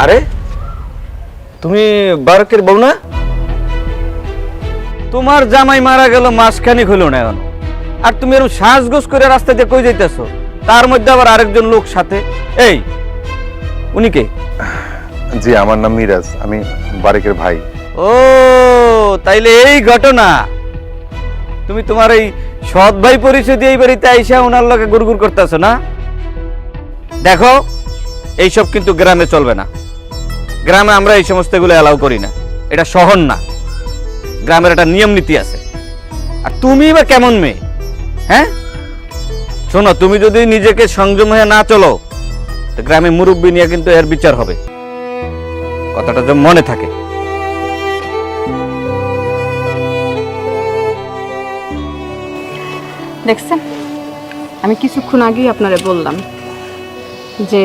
আরে তুমি বারকের বউ না? তোমার জামাই মারা গেল মাসখানিক হলো না এখন, আর তুমি এরকম শ্বাসগোস করে রাস্তা দিয়ে কই যাইতেছো, তার মধ্যে আবার আরেকজন লোক সাথে। এই উনি কে? জি, আমার নাম মিরাজ, আমি বারেকের ভাই। ও তাইলে এই ঘটনা। তুমি তোমার এই সৎ ভাই পরিচয় দিয়ে এই বাড়িতে আইসা ওনার লগে গুড়গুড় করতেছো না? দেখো, এইসব কিন্তু গ্রামে চলবে না। গ্রামে আমরা এই সমস্ত এগুলো অ্যালাউ করি না। এটা শহর না, গ্রামের একটা নিয়ম নীতি আছে। আর তুমি বা কেমন মেয়ে? হ্যাঁ শোনো, তুমি যদি নিজেকে সংযম হয়ে না চলো, তো গ্রামে মুরব্বী নিয়ে কিন্তু এর বিচার হবে। কথাটা যেন মনে থাকে। দেখছেন, আমি কিছুক্ষণ আগেই আপনারে বললাম যে